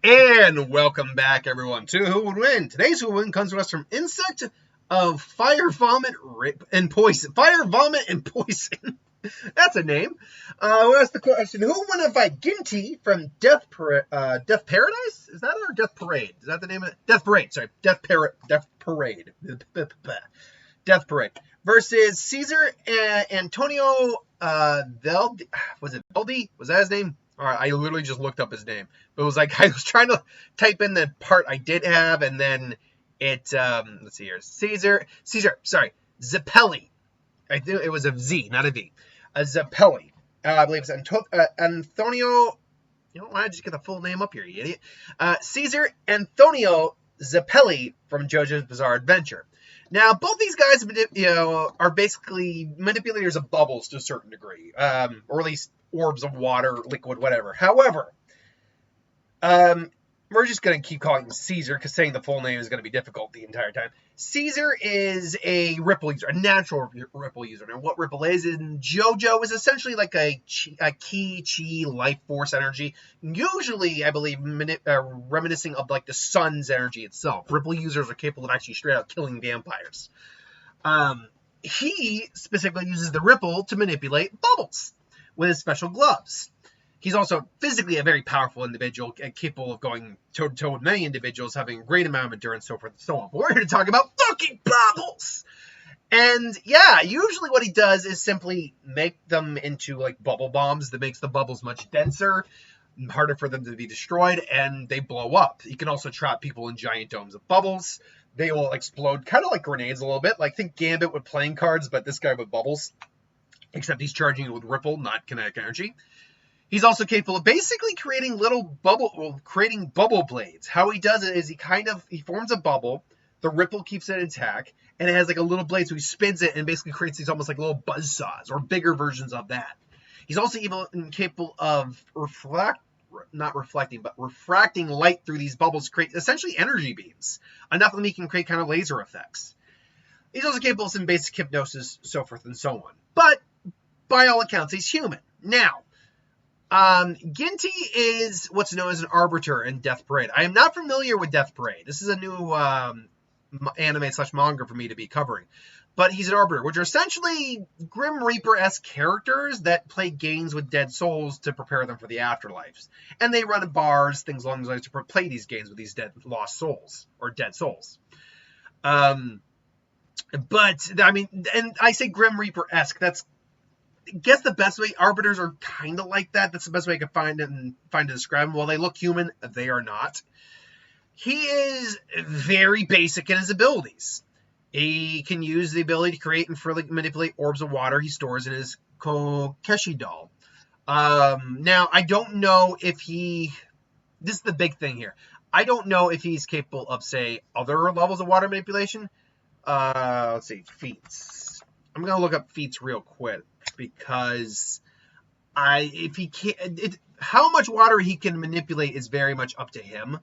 And welcome back, everyone, to Who Would Win. Today's Who Would Win comes to us from Insect of Fire, Vomit, and Poison. Fire, Vomit, and Poison. That's a name. We asked the question, who would win a fight? Ginti from Death Paradise? Is that it, or Death Parade? Is that the name of it? Death Parade, sorry. Death Parade. Death Parade. Versus Caesar and Antonio Veldi. Was it Veldi? Was that his name? All right, I literally just looked up his name. But it was like I was trying to type in the part I did have, and then it let's see here. Caesar, sorry, Zeppeli. I think it was a Z, not a V. A Zeppeli. I believe it's Anthonio. You know, why don't I just get the full name up here, you idiot? Caesar Anthonio Zeppeli from JoJo's Bizarre Adventure. Now, both these guys, are basically manipulators of bubbles to a certain degree, or at least orbs of water, liquid, whatever. However, we're just going to keep calling him Caesar because saying the full name is going to be difficult the entire time. Caesar is a ripple user, a natural ripple user. Now, what ripple is in JoJo is essentially like a ki, chi, life force energy. Usually, I believe, reminiscing of like the sun's energy itself. Ripple users are capable of actually straight out killing vampires. He specifically uses the ripple to manipulate bubbles with his special gloves. He's also physically a very powerful individual, capable of going toe-to-toe with many individuals, having a great amount of endurance, so forth and so on. But we're here to talk about fucking bubbles! And yeah, usually what he does is simply make them into like bubble bombs that makes the bubbles much denser, harder for them to be destroyed, and they blow up. He can also trap people in giant domes of bubbles. They will explode kind of like grenades a little bit. Like think Gambit with playing cards, but this guy with bubbles. Except he's charging it with ripple, not kinetic energy. He's also capable of basically creating bubble blades. How he does it is he forms a bubble, the ripple keeps it intact, and it has like a little blade, so he spins it and basically creates these almost like little buzzsaws or bigger versions of that. He's also capable of refracting light through these bubbles to create essentially energy beams. Enough of them he can create kind of laser effects. He's also capable of some basic hypnosis, so forth and so on. But by all accounts, he's human. Now, Ginti is what's known as an arbiter in Death Parade. I am not familiar with Death Parade. This is a new anime/manga for me to be covering. But he's an arbiter, which are essentially Grim Reaper-esque characters that play games with dead souls to prepare them for the afterlives. And they run bars, things along those lines, to play these games with these lost souls, or dead souls. But, I mean, and I say Grim Reaper-esque, that's I guess the best way, arbiters are kind of like that. That's the best way I could find to describe them. While they look human, they are not. He is very basic in his abilities. He can use the ability to create and freely manipulate orbs of water he stores in his Kokeshi doll. Now, I don't know if this is the big thing here. I don't know if he's capable of, say, other levels of water manipulation. Let's see, feats. I'm going to look up feats real quick. Because how much water he can manipulate is very much up to him,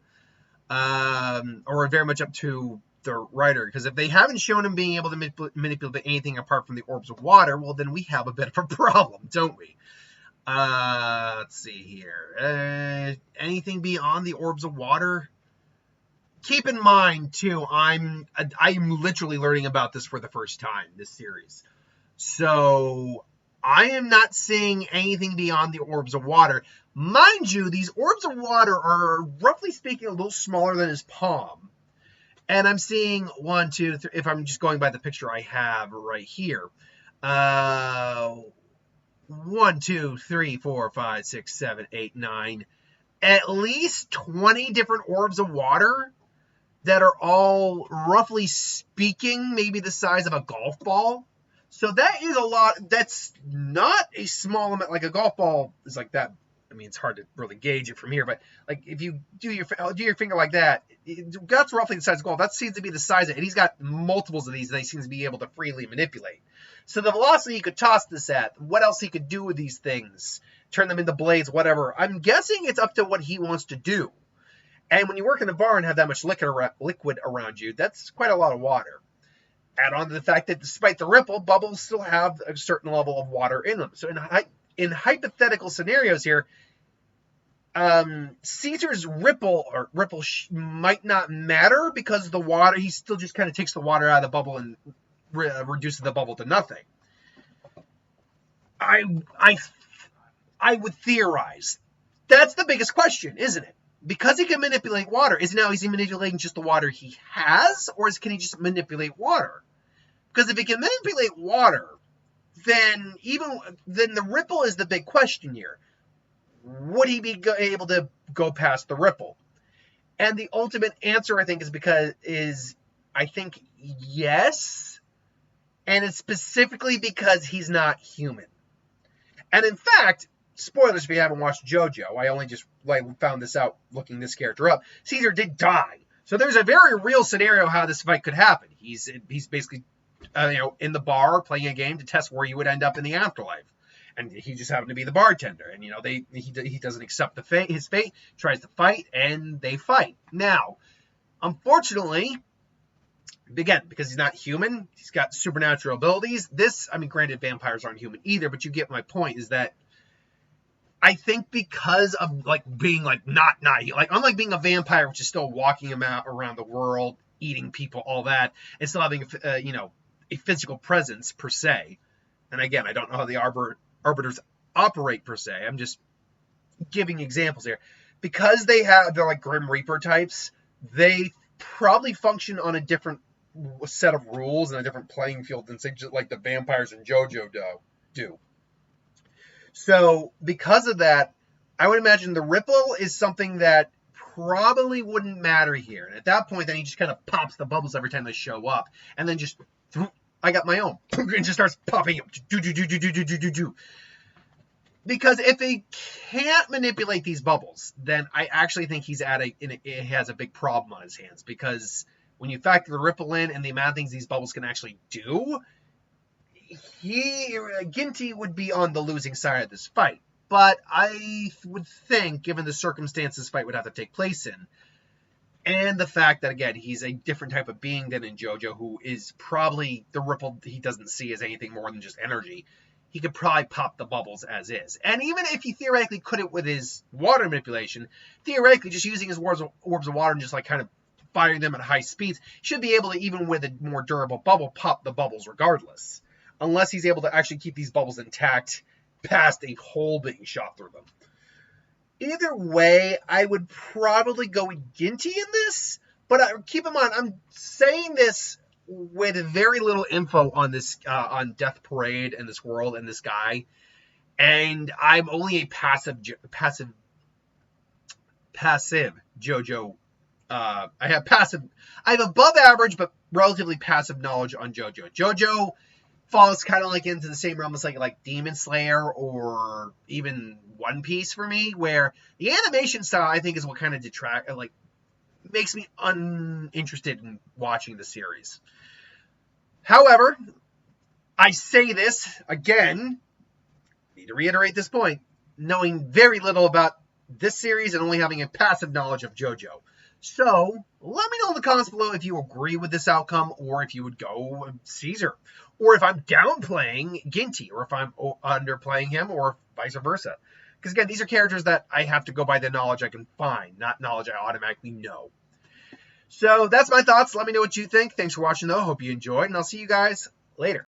or very much up to the writer. Because if they haven't shown him being able to manipulate anything apart from the orbs of water, well, then we have a bit of a problem, don't we? Let's see here. Anything beyond the orbs of water? Keep in mind, too, I'm literally learning about this for the first time, this series. So I am not seeing anything beyond the orbs of water. Mind you, these orbs of water are, roughly speaking, a little smaller than his palm. And I'm seeing 1, 2, 3, if I'm just going by the picture I have right here. 1, 2, 3, 4, 5, 6, 7, 8, 9. At least 20 different orbs of water that are all, roughly speaking, maybe the size of a golf ball. So that is a lot. That's not a small amount. Like a golf ball is like that. I mean, it's hard to really gauge it from here, but like if you do your finger like that, that's roughly the size of golf. That seems to be the size of it. And he's got multiples of these that he seems to be able to freely manipulate. So the velocity he could toss this at, what else he could do with these things, turn them into blades, whatever. I'm guessing it's up to what he wants to do. And when you work in a bar and have that much liquid around you, that's quite a lot of water. Add on to the fact that despite the ripple, bubbles still have a certain level of water in them. So in hypothetical scenarios here, Caesar's ripple might not matter because the water, he still just kind of takes the water out of the bubble and reduces the bubble to nothing. I would theorize that's the biggest question, isn't it? Because he can manipulate water, is he manipulating just the water he has, or can he just manipulate water? Because if he can manipulate water, then the ripple is the big question here. Would he be able to go past the ripple? And the ultimate answer, I think, is yes. And it's specifically because he's not human. And in fact, spoilers if you haven't watched JoJo, I only just found this out looking this character up. Caesar did die. So there's a very real scenario how this fight could happen. He's basically in the bar playing a game to test where he would end up in the afterlife. And he just happened to be the bartender. And, he doesn't accept his fate, tries to fight, and they fight. Now, unfortunately, again, because he's not human, he's got supernatural abilities. Granted, vampires aren't human either, but you get my point, is that I think because of, being, not unlike being a vampire, which is still walking around the world, eating people, all that, and still having, a physical presence, per se. And again, I don't know how the arbiters operate per se. I'm just giving examples here. Because they're like Grim Reaper types, they probably function on a different set of rules and a different playing field than, say, just like the vampires in JoJo do. So because of that, I would imagine the ripple is something that probably wouldn't matter here. And at that point, then he just kind of pops the bubbles every time they show up, and then just, I got my own, and just starts popping up. Because if he can't manipulate these bubbles, then I actually think it has a big problem on his hands. Because when you factor the ripple in and the amount of things these bubbles can actually do, Ginti would be on the losing side of this fight. But I would think, given the circumstances this fight would have to take place in, and the fact that, again, he's a different type of being than in JoJo, who is probably the ripple he doesn't see as anything more than just energy, he could probably pop the bubbles as is. And even if he theoretically couldn't with his water manipulation, theoretically just using his orbs of water and just kind of firing them at high speeds, should be able to, even with a more durable bubble, pop the bubbles regardless. Unless he's able to actually keep these bubbles intact past a hole being shot through them. Either way, I would probably go with Ginti in this, but keep in mind, I'm saying this with very little info on this, on Death Parade and this world and this guy, and I'm only a passive JoJo. I have above average but relatively passive knowledge on JoJo. JoJo falls kind of into the same realm as like Demon Slayer or even One Piece for me, where the animation style I think is what kind of makes me uninterested in watching the series. However, I say this again, need to reiterate this point, knowing very little about this series and only having a passive knowledge of JoJo. So, let me know in the comments below if you agree with this outcome, or if you would go with Caesar, or if I'm downplaying Ginti, or if I'm underplaying him, or vice versa. Because again, these are characters that I have to go by the knowledge I can find, not knowledge I automatically know. So, that's my thoughts. Let me know what you think. Thanks for watching, though. Hope you enjoyed, and I'll see you guys later.